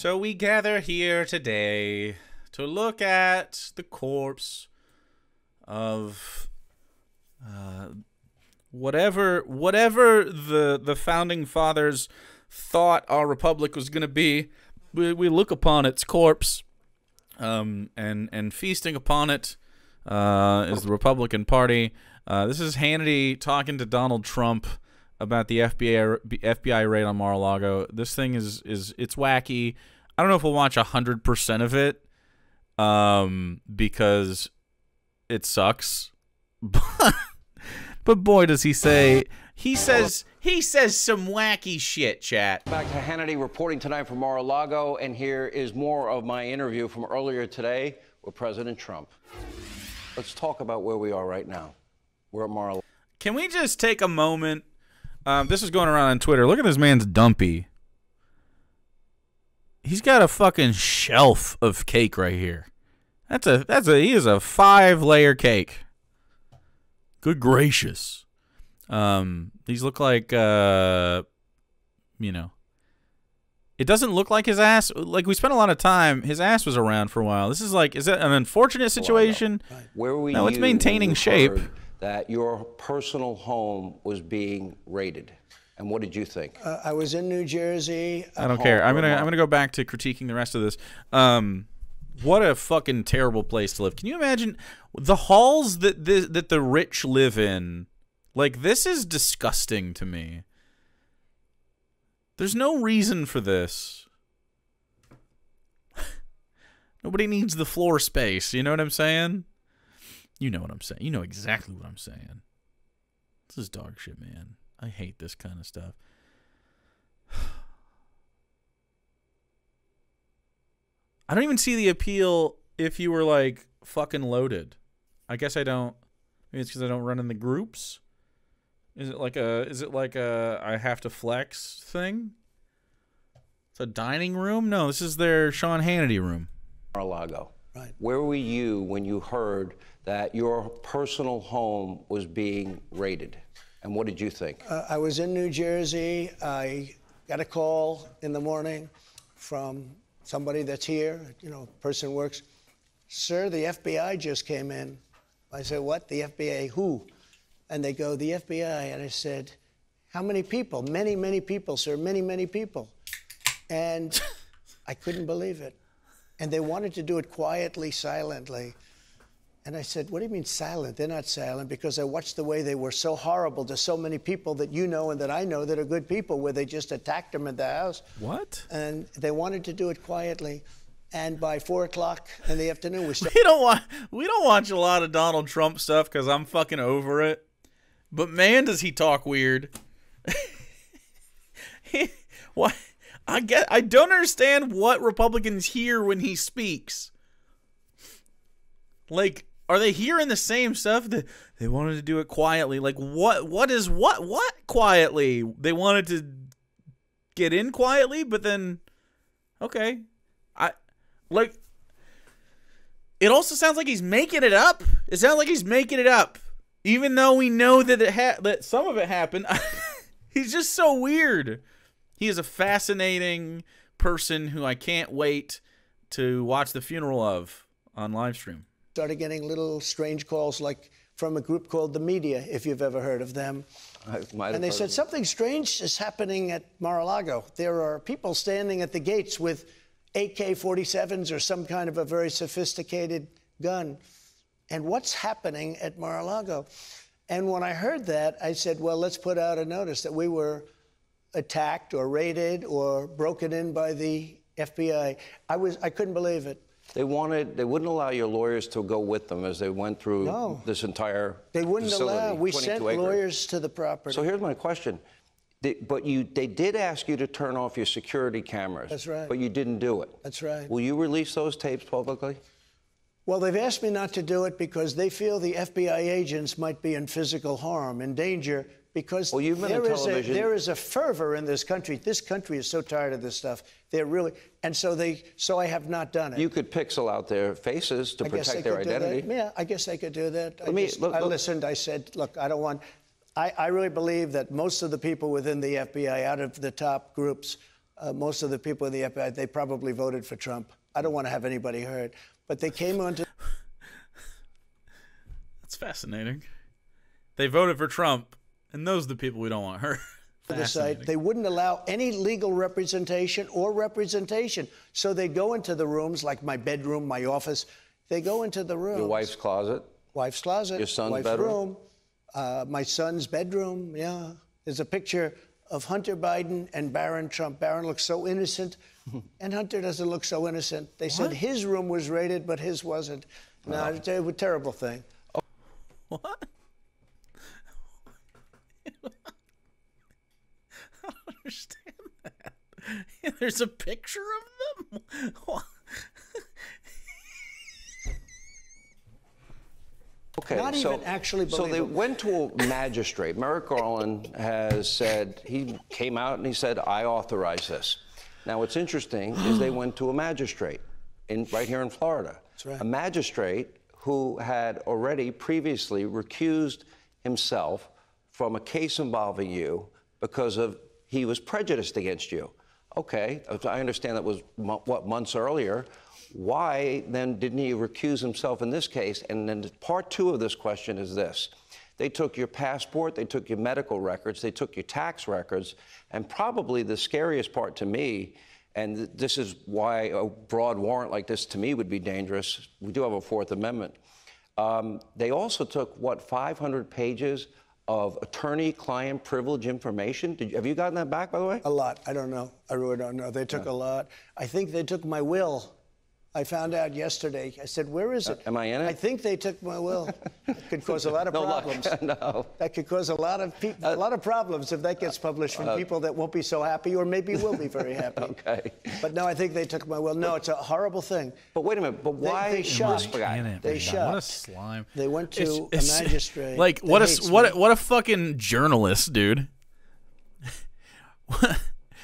So we gather here today to look at the corpse of whatever the founding fathers thought our republic was going to be. We look upon its corpse, and feasting upon it is the Republican Party. This is Hannity talking to Donald Trump about the FBI raid on Mar-a-Lago. This thing is it's wacky. I don't know if we'll watch 100% of it, because it sucks. But boy, does he say he says some wacky shit, chat. Back to Hannity reporting tonight from Mar-a-Lago, and here is more of my interview from earlier today with President Trump. Let's talk about where we are right now. We're at Mar-a-Lago. Can we just take a moment? This is going around on Twitter. Look at this man's dumpy. He's got a fucking shelf of cake right here. He is a 5-layer cake. Good gracious. These look like, it doesn't look like his ass. Like, we spent a lot of time. His ass was around for a while. This is like, is that an unfortunate situation? Right. Where were no, it's maintaining shape. That your personal home was being raided, and what did you think? I was in New Jersey. I don't care. I'm gonna go back to critiquing the rest of this. What a fucking terrible place to live. Can you imagine the halls that the rich live in? Like, this is disgusting to me. There's no reason for this. Nobody needs the floor space. You know what I'm saying? You know what I'm saying. You know exactly what I'm saying. This is dog shit, man. I hate this kind of stuff. I don't even see the appeal if you were, like, fucking loaded. I guess I don't. Maybe it's because I don't run in the groups. Is it like a I have to flex thing? It's a dining room? No, this is their Sean Hannity room. Mar-a-Lago. Right. Where were you when you heard that your personal home was being raided, and what did you think? I was in New Jersey. I got a call in the morning from somebody that's here. Person works. Sir, the FBI just came in. I said, what? The FBI? Who? And they go, the FBI. And I said, how many people? Many, many people, sir. Many, many people. And I couldn't believe it. And they wanted to do it quietly, silently. And I said, what do you mean silent? They're not silent, because I watched the way they were so horrible to so many people that you know and that I know that are good people, where they just attacked them at the house. What? And they wanted to do it quietly. And by 4 o'clock in the afternoon, we don't watch a lot of Donald Trump stuff because I'm fucking over it. But man, does he talk weird. What? I don't understand what Republicans hear when he speaks. Like, are they hearing the same stuff? They wanted to do it quietly. Like, what quietly? They wanted to get in quietly, but then, okay. It also sounds like he's making it up. It sounds like he's making it up. Even though we know that that some of it happened. He's just so weird. He is a fascinating person who I can't wait to watch the funeral of on live stream. Started getting little strange calls, like from a group called The Media, if you've ever heard of them. And they said, something strange is happening at Mar-a-Lago. There are people standing at the gates with AK-47s or some kind of a very sophisticated gun. And what's happening at Mar-a-Lago? And when I heard that, I said, well, let's put out a notice that we were attacked or raided or broken in by the FBI. I couldn't believe it. They wouldn't allow your lawyers to go with them as they went through this entire They wouldn't facility, allow. We sent lawyers to the property. So here's my question. They did ask you to turn off your security cameras. That's right. But you didn't do it. That's right. Will you release those tapes publicly? Well, they've asked me not to do it because they feel the FBI agents might be in physical harm, in danger, because there is a fervor in this country. This country is so tired of this stuff. They're really, and so I have not done it. You could pixel out their faces to protect their identity. Yeah, I guess I could do that. I listened. I said, look, I don't want. I really believe that most of the people within the FBI, out of the top groups, most of the people in the FBI, they probably voted for Trump. I don't want to have anybody hurt. But they came onto... That's fascinating. They voted for Trump, and those are the people we don't want hurt. the site. They wouldn't allow any legal representation or representation. So they go into the rooms, like my bedroom, my office. They go into the rooms. Your wife's closet? Wife's closet. Your son's wife's bedroom? Room. My son's bedroom, yeah. There's a picture of Hunter Biden and Barron Trump. Barron looks so innocent, and Hunter doesn't look so innocent. They said his room was raided, but his wasn't. No, it's a terrible thing. What? I don't understand that. There's a picture of them? Okay, Not even actually so they believable. went to a magistrate. Merrick Garland has said, he came out and he said, I authorize this. Now, what's interesting is they went to a magistrate right here in Florida. That's right. A magistrate who had already previously recused himself from a case involving you because he was prejudiced against you. Okay, I understand that was, what, months earlier. Why, then, didn't he recuse himself in this case? And then part two of this question is this. They took your passport, they took your medical records, they took your tax records, and probably the scariest part to me, and this is why a broad warrant like this to me would be dangerous. We do have a Fourth Amendment. They also took, what, 500 pages of attorney-client privilege information? Have you gotten that back, by the way? A lot. I don't know. I really don't know. They took a lot. I think they took my will. I found out yesterday. I said, where is it? Am I in it? I think they took my will. It could cause a lot of problems. No. That could cause a lot of problems if that gets published from people that won't be so happy or maybe will be very happy. Okay. But no, I think they took my will. No, it's a horrible thing. But wait a minute. But why They shot. this guy? They shot. What a slime. They went to a magistrate. Like, that what hates me. a fucking journalist, dude.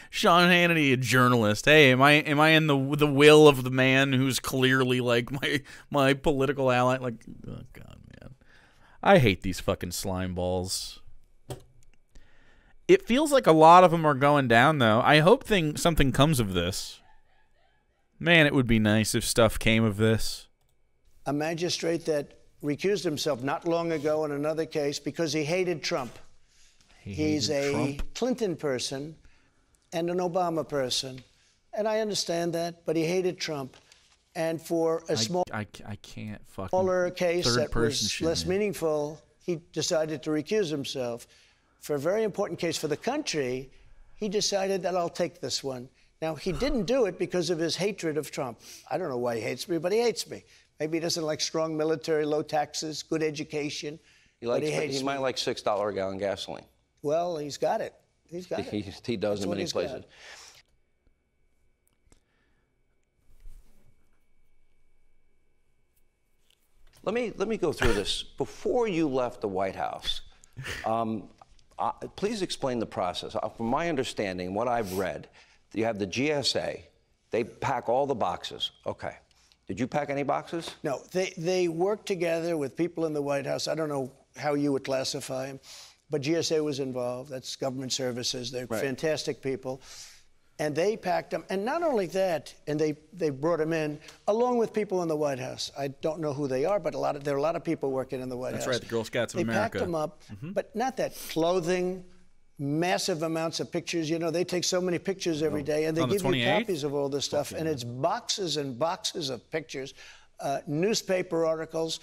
Sean Hannity, a journalist. Hey, am I in the will of the man who's clearly like my political ally? Like, oh god, man, I hate these fucking slime balls. It feels like a lot of them are going down, though. I hope something comes of this. Man, it would be nice if stuff came of this. A magistrate that recused himself not long ago in another case because he hated Trump. He's a Trump? Clinton person and an Obama person. And I understand that, but he hated Trump. And for a I can't fucking smaller case that was shit, less man. meaningful, he decided to recuse himself. For a very important case for the country, he decided that I'll take this one. Now, he didn't do it because of his hatred of Trump. I don't know why he hates me, but he hates me. Maybe he doesn't like strong military, low taxes, good education. But he hates He might me. like $6 a gallon gasoline. Well, he's got it. He's got it. He does That's in what many he's got. places. Let me go through this. Before you left the White House, please explain the process. From my understanding, what I've read, you have the GSA. They pack all the boxes. Okay. Did you pack any boxes? No, they work together with people in the White House. I don't know how you would classify them, but GSA was involved. That's government services. They're fantastic people. And they packed them. And not only that, and they brought them in along with people in the White House. I don't know who they are, but there are a lot of people working in the White House. That's right, the Girl Scouts of They America. packed them up, but not that. Clothing, massive amounts of pictures. You know, they take so many pictures every day, and they On the give you 28th? copies of all this stuff. And it's boxes and boxes of pictures, newspaper articles,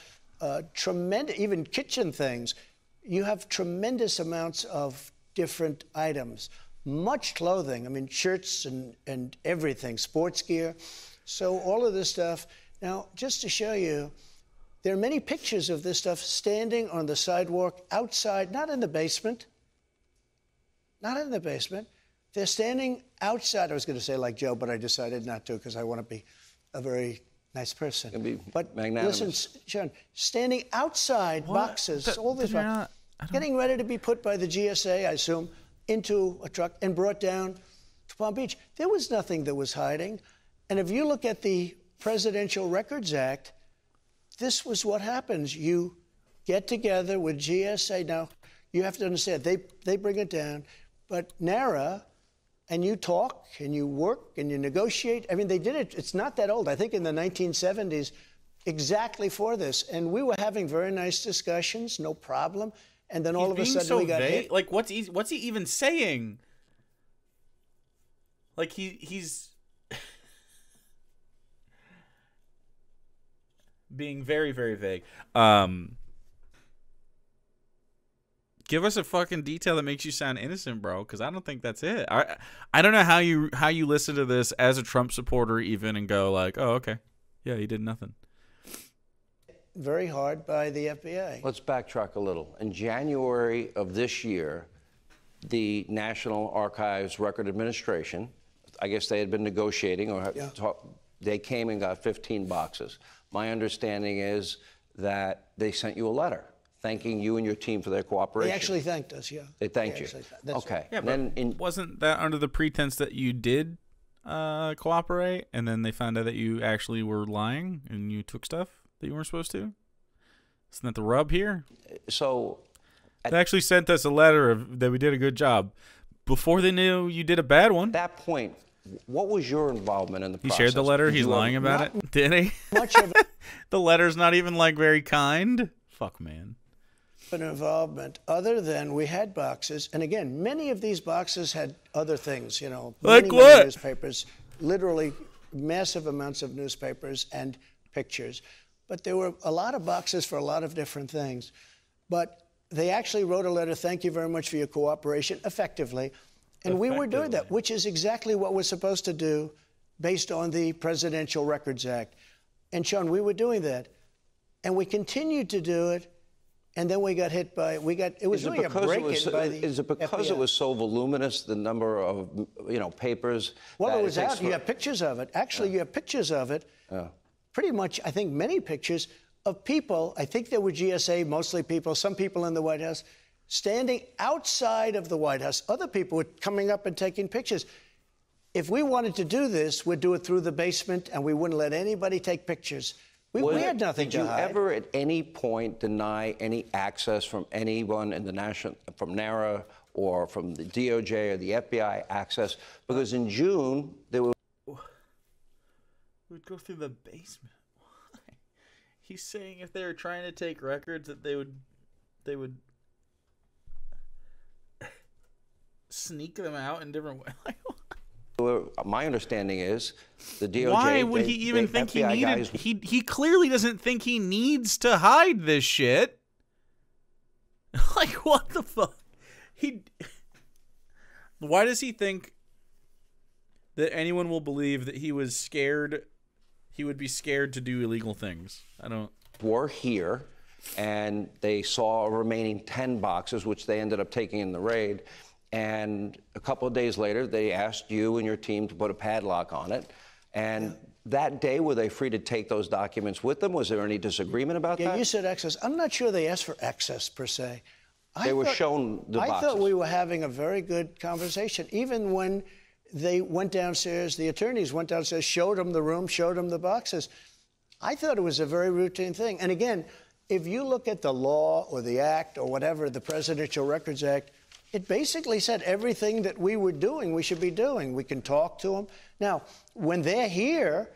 tremendous, even kitchen things. You have tremendous amounts of different items. Much clothing, I mean, shirts and everything, sports gear. So all of this stuff. Now, just to show you, there are many pictures of this stuff standing on the sidewalk outside, not in the basement. Not in the basement. They're standing outside. I was going to say like Joe, but I decided not to because I want to be a very nice person. Can be but magnanimous. listen, Sean, standing outside boxes, all this, getting ready to be put by the GSA, I assume, into a truck and brought down to Palm Beach. There was nothing that was hiding. And if you look at the Presidential Records Act, this was what happens. You get together with GSA. Now, you have to understand, they bring it down. But NARA and you talk and you work and you negotiate. I mean, they did it. It's not that old. I think in the 1970s, exactly for this. And we were having very nice discussions, no problem. And then all of a sudden we got hit. Like, what's he even saying? Like, he's being very, very vague. Give us a fucking detail that makes you sound innocent, bro, because I don't think that's it. I don't know how you listen to this as a Trump supporter even and go like, oh, okay, yeah, he did nothing. Very hard by the FBI. Let's backtrack a little. In January of this year, the National Archives Record Administration, I guess they had been negotiating, or they came and got 15 boxes. My understanding is that they sent you a letter thanking you and your team for their cooperation. They actually thanked us, yeah. They thanked you. Okay. Right. Yeah, but wasn't that under the pretense that you did cooperate, and then they found out that you actually were lying and you took stuff that you weren't supposed to? Isn't that the rub here? So they actually sent us a letter that we did a good job before they knew you did a bad one. At that point, what was your involvement in the process? He shared the letter. He's lying about it. Did he? Much of it. The letter's not even like very kind. Fuck, man. An involvement other than we had boxes, and again, many of these boxes had other things, you know, like many what? Newspapers, literally massive amounts of newspapers and pictures. But there were a lot of boxes for a lot of different things. But they actually wrote a letter, thank you very much for your cooperation, effectively. And we were doing that, which is exactly what we're supposed to do based on the Presidential Records Act. And Sean, we were doing that. And we continued to do it. And then we got hit by, it was really a break-in by the Is it because FBI. it was so voluminous, the number of, papers? Well, it was out. You have pictures of it. Actually, you have pictures of it. Pretty much, I think, many pictures of people. I think there were GSA, mostly people, some people in the White House, standing outside of the White House. Other people were coming up and taking pictures. If we wanted to do this, we'd do it through the basement, and we wouldn't let anybody take pictures. We had nothing to hide. Did you ever at any point deny any access from anyone in the from NARA or from the DOJ or the FBI access? Because in June, there was... We'd go through the basement. Why? He's saying if they were trying to take records that they would sneak them out in different ways. My understanding is the DOJ... Why would he even think he needed... He clearly doesn't think he needs to hide this shit. Like, what the fuck? Why does he think that anyone will believe that he was scared... He would be scared to do illegal things? I don't... Were here, and they saw a remaining 10 boxes, which they ended up taking in the raid. And a couple of days later, they asked you and your team to put a padlock on it. And that day, were they free to take those documents with them? Was there any disagreement about that? Yeah, you said access. I'm not sure they asked for access, per se. They were shown the boxes. I thought we were having a very good conversation. Even when they went downstairs, the attorneys went downstairs, showed them the room, showed them the boxes. I thought it was a very routine thing. And again, if you look at the law or the act or whatever, the Presidential Records Act, it basically said everything that we were doing, we should be doing. We can talk to them. Now, when they're here,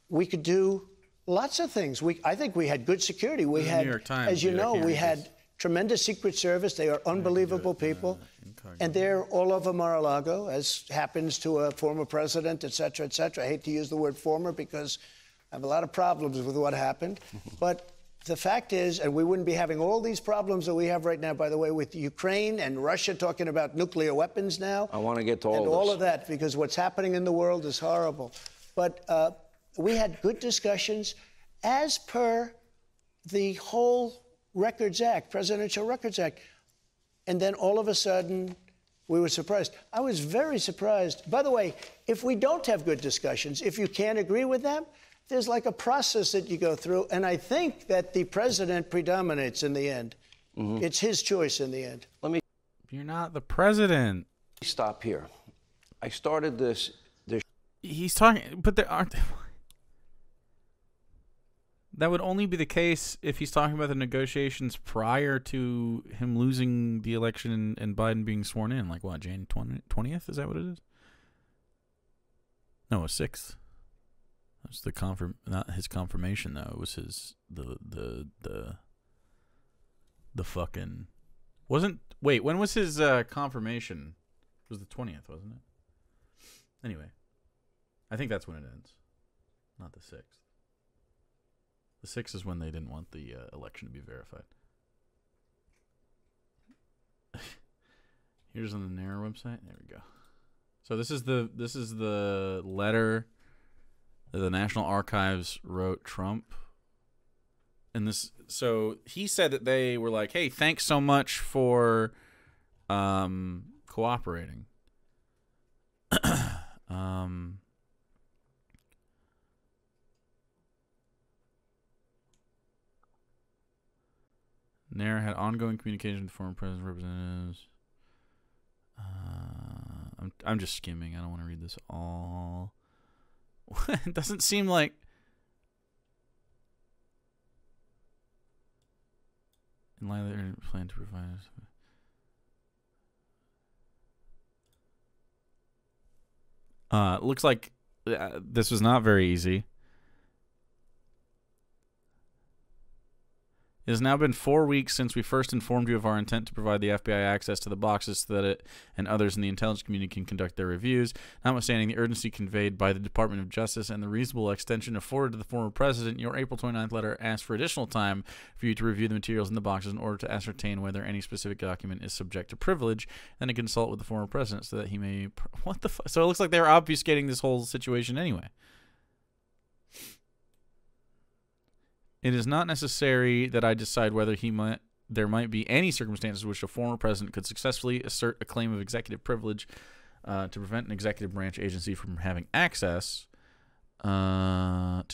we could do lots of things. I think we had good security. We had, New York Times, as you know, we had tremendous Secret Service. They are unbelievable people. And they're all over Mar-a-Lago, as happens to a former president, et cetera, et cetera. I hate to use the word former because I have a lot of problems with what happened. But the fact is, and we wouldn't be having all these problems that we have right now, by the way, with Ukraine and Russia talking about nuclear weapons now. I want to get to all and this. all of that, because what's happening in the world is horrible. But we had good discussions as per the whole Records Act, Presidential Records Act. And then all of a sudden, we were surprised. I was very surprised. By the way, if we don't have good discussions, if you can't agree with them, there's like a process that you go through, and I think that the president predominates in the end. It's his choice in the end. You're not the president. Stop here. I started this. He's talking, but there aren't. That would only be the case if he's talking about the negotiations prior to him losing the election and Biden being sworn in. Like what, January 20th? Is that what it is? No, a sixth. That's the not his confirmation though. It was his the fucking wasn't. Wait, when was his confirmation? It was the 20th, wasn't it? Anyway, I think that's when it ends, not the 6th. The 6th is when they didn't want the election to be verified. Here's on the Neuro website. There we go. So this is the letter that the National Archives wrote Trump. And this, so he said that they were like, "Hey, thanks so much for cooperating." Nair had ongoing communication with former president representatives. I'm just skimming. I don't want to read this all. It doesn't seem like. In line with their plan to provide us. Looks like this was not very easy. It has now been 4 weeks since we first informed you of our intent to provide the FBI access to the boxes so that it and others in the intelligence community can conduct their reviews. Notwithstanding the urgency conveyed by the Department of Justice and the reasonable extension afforded to the former president, your April 29th letter asked for additional time for you to review the materials in the boxes in order to ascertain whether any specific document is subject to privilege and to consult with the former president so that he may... What the fuck? So it looks like they're obfuscating this whole situation anyway. It is not necessary that I decide whether there might be any circumstances in which a former president could successfully assert a claim of executive privilege to prevent an executive branch agency from having access. I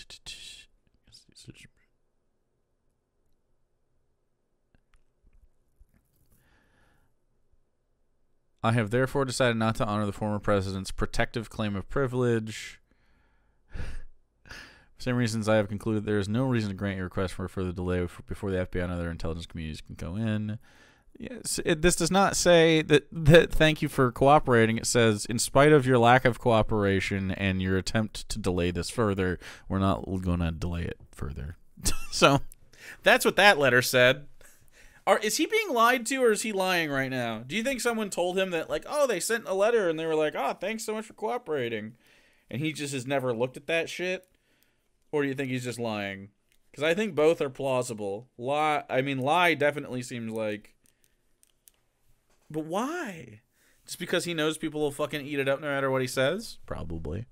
have therefore decided not to honor the former president's protective claim of privilege. For same reasons, I have concluded there is no reason to grant your request for a further delay before the FBI and other intelligence communities can go in. Yes, this does not say that thank you for cooperating. It says, in spite of your lack of cooperation and your attempt to delay this further, we're not going to delay it further. So that's what that letter said. Is he being lied to, or is he lying right now? Do you think someone told him that, like, oh, they sent a letter and they were like, oh, thanks so much for cooperating, and he just has never looked at that shit? Or do you think he's just lying? Because I think both are plausible. Lie definitely seems like... But why? Just because he knows people will fucking eat it up no matter what he says? Probably.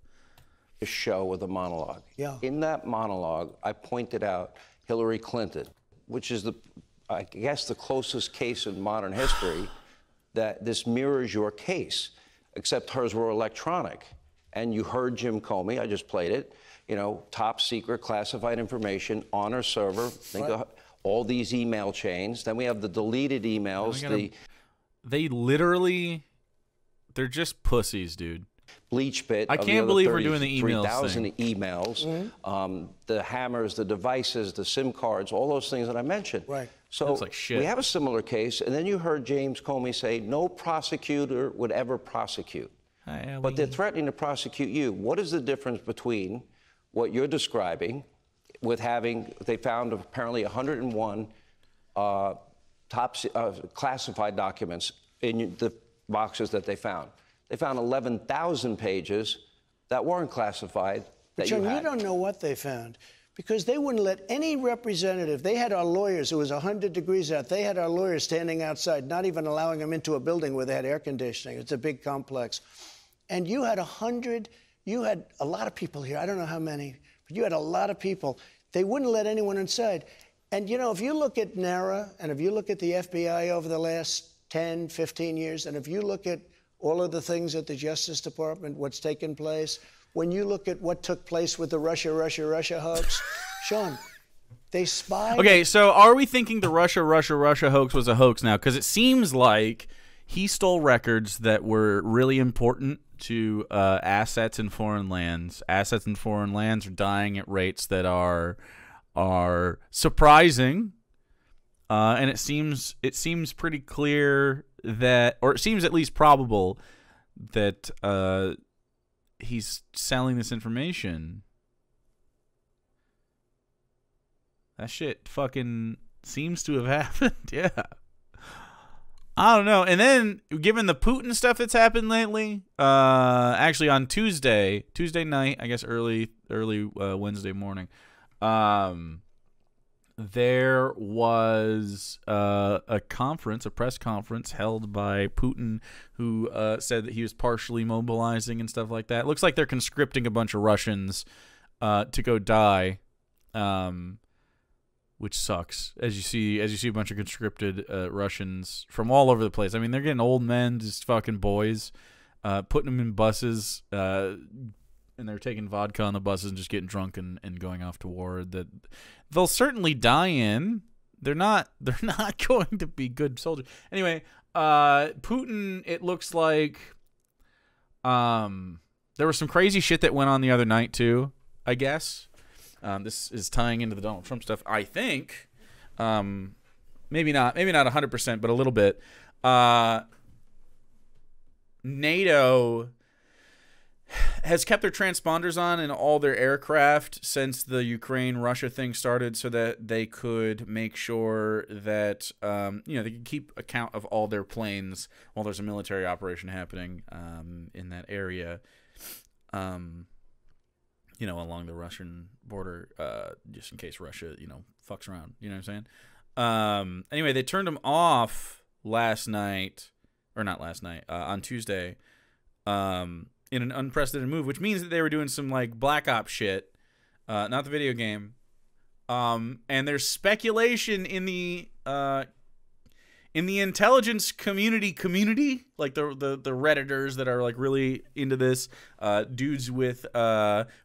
A show with a monologue. Yeah. In that monologue, I pointed out Hillary Clinton, which is I guess the closest case in modern history that this mirrors your case, except hers were electronic. And you heard Jim Comey, I just played it, you know, top secret classified information on her server. Think of all these email chains. Then we have the deleted emails. They literally, they're just pussies, dude. Bleach bit. I can't believe we're doing the emails 3,000 emails. Mm-hmm. The hammers, the devices, the SIM cards, all those things that I mentioned. Right. So like shit. We have a similar case, and then you heard James Comey say no prosecutor would ever prosecute. But they're threatening to prosecute you. What is the difference between what you're describing with they found apparently 101 classified documents in the boxes that they found. They found 11,000 pages that weren't classified. But John, you don't know what they found, because they wouldn't let any representative. They had our lawyers. It was 100 degrees out. They had our lawyers standing outside, not even allowing them into a building where they had air conditioning. It's a big complex. And you had you had a lot of people here. I don't know how many, but you had a lot of people. They wouldn't let anyone inside. And, you know, if you look at NARA and if you look at the FBI over the last 10, 15 years, and if you look at all of the things at the Justice Department, what's taken place, when you look at what took place with the Russia hoax, Sean, they spied. Okay, so are we thinking the Russia hoax was a hoax now? Because it seems like he stole records that were really important to assets in foreign lands. Assets in foreign lands are dying at rates that are surprising, and it seems pretty clear that, or it seems at least probable that he's selling this information. That shit fucking seems to have happened. Yeah. I don't know. And then, given the Putin stuff that's happened lately, actually on Tuesday night, I guess early Wednesday morning, there was a press conference held by Putin, who said that he was partially mobilizing and stuff like that. It looks like they're conscripting a bunch of Russians to go die, which sucks. As you see a bunch of conscripted Russians from all over the place. I mean, they're getting old men, just fucking boys, putting them in buses, and they're taking vodka on the buses and just getting drunk and going off to war. That they'll certainly die in. They're not going to be good soldiers. Anyway, Putin, it looks like there was some crazy shit that went on the other night too, I guess. This is tying into the Donald Trump stuff, I think. Maybe not 100%, but a little bit. NATO has kept their transponders on in all their aircraft since the Ukraine-Russia thing started, so that they could make sure that they could keep account of all their planes while there's a military operation happening in that area. Along the Russian border, just in case Russia, fucks around. You know what I'm saying? Anyway, they turned them off on Tuesday, in an unprecedented move, which means that they were doing some like Black Ops shit, not the video game. And there's speculation in the intelligence community, like the Redditors that are like really into this, dudes with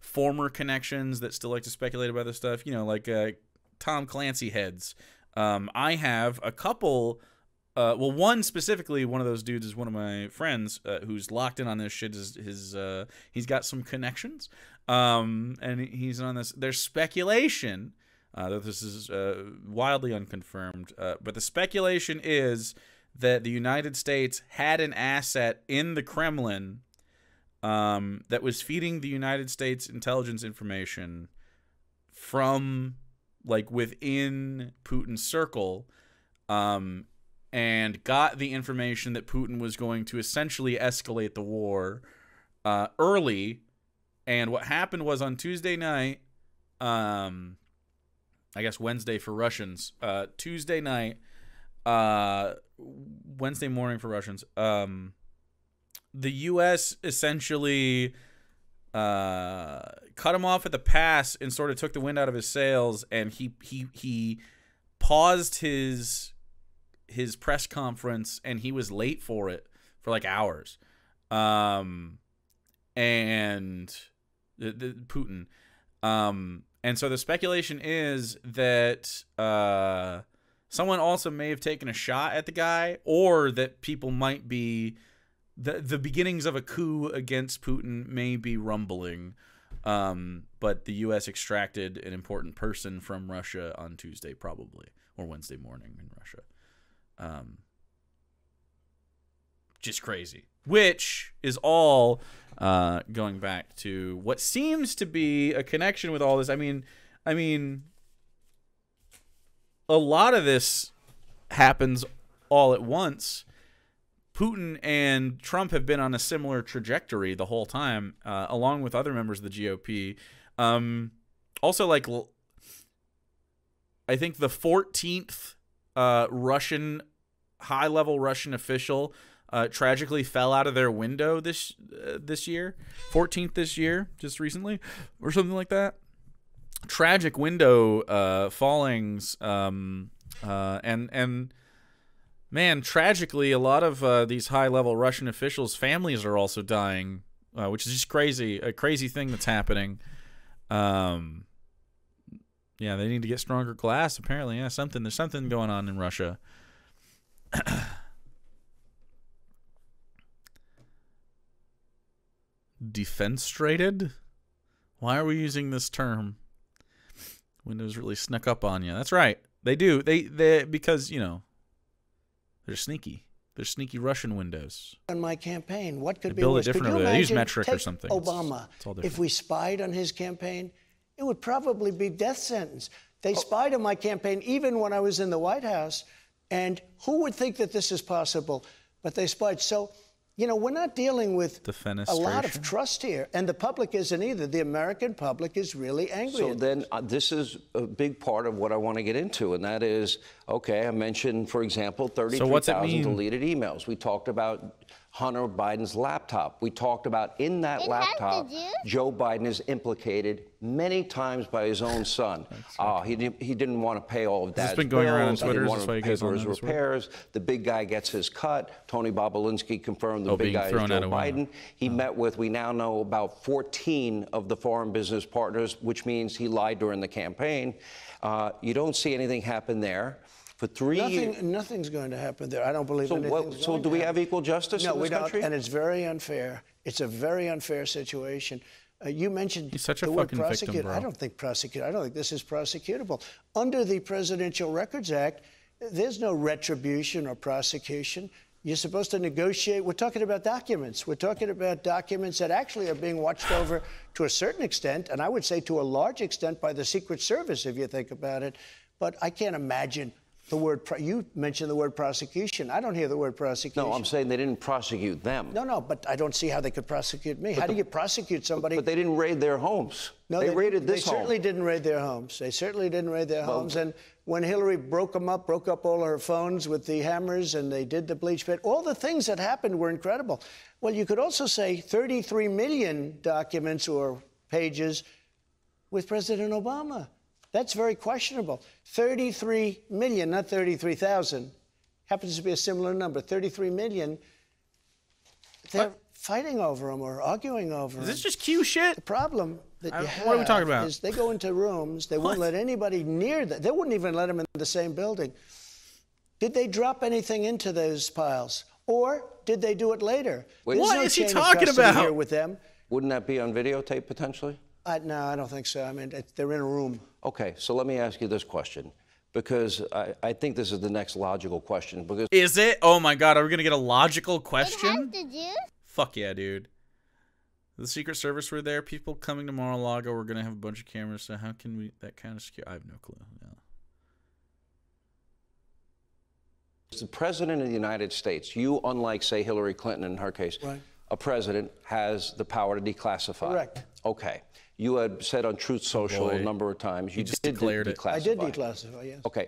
former connections that still like to speculate about this stuff, like Tom Clancy heads. I have a couple, one specifically, one of those dudes is one of my friends who's locked in on this shit. He's got some connections, and he's on this. There's speculation that this is wildly unconfirmed, but the speculation is that the United States had an asset in the Kremlin that was feeding the United States intelligence information from like within Putin's circle, and got the information that Putin was going to essentially escalate the war early. And what happened was on Tuesday night, I guess Wednesday for Russians, Tuesday night, Wednesday morning for Russians, the U.S. essentially cut him off at the pass and sort of took the wind out of his sails, and he paused his press conference, and he was late for it for like hours. And Putin. And so the speculation is that someone also may have taken a shot at the guy, or that people might be the beginnings of a coup against Putin may be rumbling. But the U.S. extracted an important person from Russia on Tuesday, probably, or Wednesday morning in Russia. Just crazy. Which is all going back to what seems to be a connection with all this. I mean, a lot of this happens all at once. Putin and Trump have been on a similar trajectory the whole time, along with other members of the GOP. Also, like, I think the 14th high-level Russian official tragically fell out of their window this year. 14th this year, just recently, or something like that. Tragic window fallings, and man, tragically, a lot of these high-level Russian officials' families are also dying, which is just crazy. A crazy thing that's happening. Yeah, they need to get stronger glass. Apparently, yeah, there's something going on in Russia. Defenstrated? Why are we using this term? Windows really snuck up on you. That's right. They do. They because, they're sneaky. There's sneaky Russian windows. On my campaign, what could be build it worse? Could differently. you They use imagine, metric or take something. Obama, It's all if different. we spied on his campaign, it would probably be death sentence. They spied on my campaign even when I was in the White House, and who would think that this is possible? But they spied. So, you know, we're not dealing with a lot of trust here, and the public isn't either. The American public is really angry. So then this is a big part of what I want to get into, and that is, okay, I mentioned, for example, 33,000 deleted emails. We talked about Hunter Biden's laptop. We talked about in that laptop, Joe Biden is implicated many times by his own son. He didn't want to pay all of Dad's bills. Been going around on Twitter. He didn't want to pay for his repairs. The big guy gets his cut. Tony Bobolinsky confirmed the big guy is Joe Biden. He met with, we now know, about 14 of the foreign business partners, which means he lied during the campaign. You don't see anything happen there. For 3 years. Nothing's going to happen there. I don't believe anything's So do we have equal justice in this country? No, we don't, and it's very unfair. It's a very unfair situation. You mentioned the word prosecute. I don't think prosecute. I don't think this is prosecutable. Under the Presidential Records Act, there's no retribution or prosecution. You're supposed to negotiate. We're talking about documents. We're talking about documents that actually are being watched over to a certain extent, and I would say to a large extent by the Secret Service, if you think about it. But I can't imagine the word, you mentioned the word prosecution. I don't hear the word prosecution. No, I'm saying they didn't prosecute them. No, but I don't see how they could prosecute me. How do you prosecute somebody? But they didn't raid their homes. No, they raided this home. They certainly didn't raid their homes. They certainly didn't raid their homes. And when Hillary broke up all her phones with the hammers, and they did the bleach pit, all the things that happened were incredible. Well, you could also say 33 million documents or pages with President Obama. That's very questionable. 33 million, not 33,000. Happens to be a similar number. 33 million. They're fighting over them or arguing over them. Is this just Q shit? The problem that you have what are we talking about? is they go into rooms. They won't let anybody near them. They wouldn't even let them in the same building. Did they drop anything into those piles? Or did they do it later? What is he talking about? Here with them. Wouldn't that be on videotape potentially? No, I don't think so. I mean, they're in a room. Okay, so let me ask you this question, because I think this is the next logical question. Because is it? Oh my God, are we gonna get a logical question? Fuck yeah, dude. The Secret Service were there. People coming to Mar-a-Lago. We're gonna have a bunch of cameras. So how can we that kind of secure? I have no clue. Yeah. The president of the United States, you, unlike say Hillary Clinton in her case, right. A president has the power to declassify. Correct. Okay. You had said on Truth Social a number of times you just did declared it. declassify. I did declassify, yes. Okay.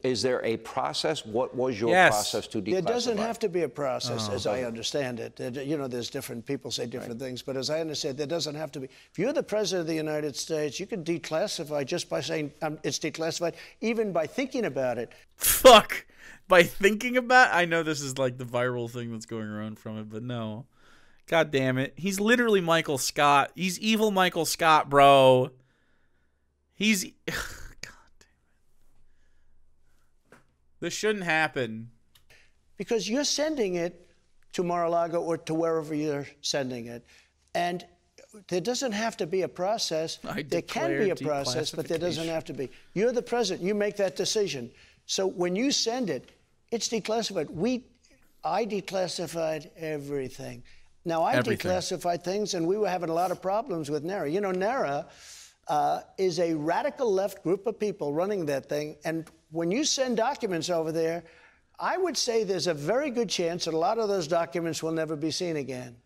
Is there a process? What was your process to declassify? There doesn't have to be a process, as I understand it. You know, there's different people say different things, but as I understand, there doesn't have to be. If you're the president of the United States, you can declassify just by saying it's declassified, even by thinking about it. Fuck. By thinking about it? I know this is like the viral thing that's going around from it, but no. God damn it. He's literally Michael Scott. He's evil Michael Scott, bro. He's... God damn it. This shouldn't happen. Because you're sending it to Mar-a-Lago or to wherever you're sending it. And there doesn't have to be a process. There can be a process, but there doesn't have to be. You're the president. You make that decision. So when you send it, it's declassified. I declassified everything. Now, I declassified things, and we were having a lot of problems with NARA. You know, NARA is a radical left group of people running that thing. And when you send documents over there, I would say there's a very good chance that a lot of those documents will never be seen again.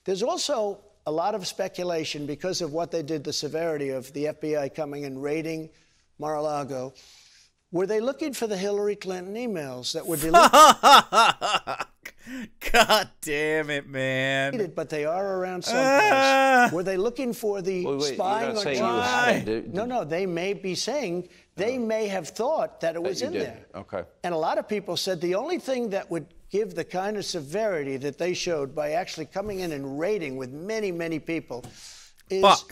There's also a lot of speculation because of what they did, the severity of the FBI coming and raiding Mar-a-Lago. Were they looking for the Hillary Clinton emails that were deleted? God damn it, man. But they are around someplace. Were they looking for the spying on John? No, they may be saying, they may have thought that it was in there. Okay. And a lot of people said the only thing that would give the kind of severity that they showed by actually coming in and raiding with many, many people is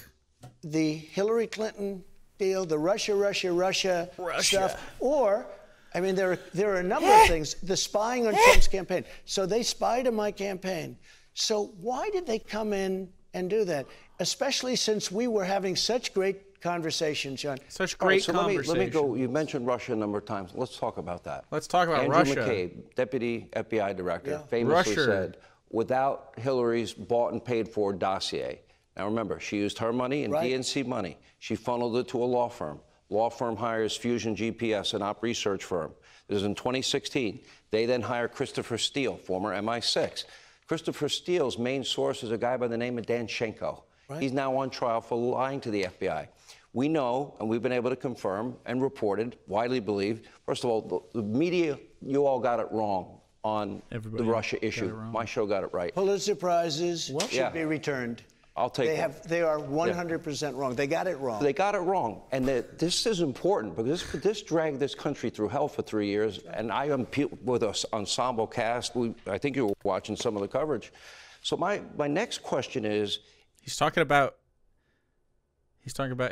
the Hillary Clinton deal, the Russia stuff, or, I mean, there are a number of things. The spying on Trump's campaign. So they spied on my campaign. So why did they come in and do that? Especially since we were having such great conversation, John. Such All right, great so conversation. let me go. You mentioned Russia a number of times. Let's talk about that. Let's talk about Andrew Russia. McCabe, deputy FBI director, Yeah. famously Russia. said, without Hillary's bought and paid for dossier. Now remember, she used her money and Right. DNC money. She funneled it to a law firm. Law firm hires Fusion GPS, an op research firm. This is in 2016. They then hire Christopher Steele, former MI6. Christopher Steele's main source is a guy by the name of Dan Schenko. Right. He's now on trial for lying to the FBI. We know, and we've been able to confirm and reported, widely believed, first of all, the media, you all got it wrong on Everybody the Russia got it issue. wrong. My show got it right. Pulitzer Prizes should Yeah. be returned. I'll take They one. they are 100% wrong. They got it wrong. They got it wrong. And this is important because this dragged this country through hell for 3 years. And I am with an ensemble cast. I think you were watching some of the coverage. So my next question is, He's talking about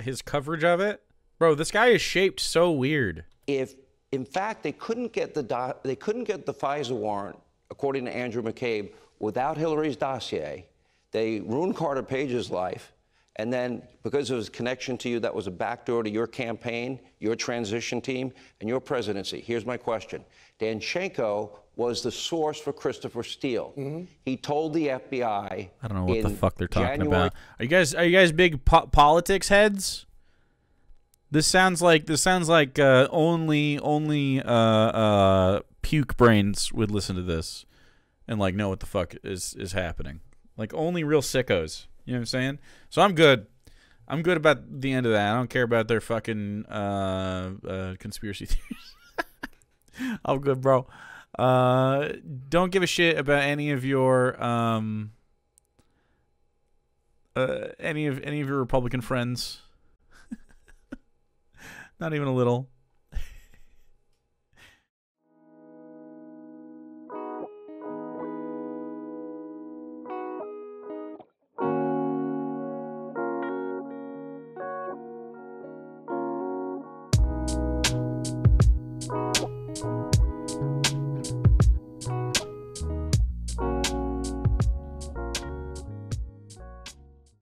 his coverage of it. Bro, this guy is shaped so weird. if in fact they couldn't get the FISA warrant, according to Andrew McCabe, without Hillary's dossier, they ruined Carter Page's life, and then because of his connection to you, that was a backdoor to your campaign, your transition team, and your presidency. Here's my question: Dan Schenko was the source for Christopher Steele. He told the FBI. I don't know what the in fuck they're talking January about. Are you guys big politics heads? This sounds like only puke brains would listen to this and like know what the fuck is happening. Like only real sickos. You know what I'm saying? So I'm good. I'm good about the end of that. I don't care about their fucking conspiracy theories. I'm good, bro. Don't give a shit about any of your any of your Republican friends. Not even a little.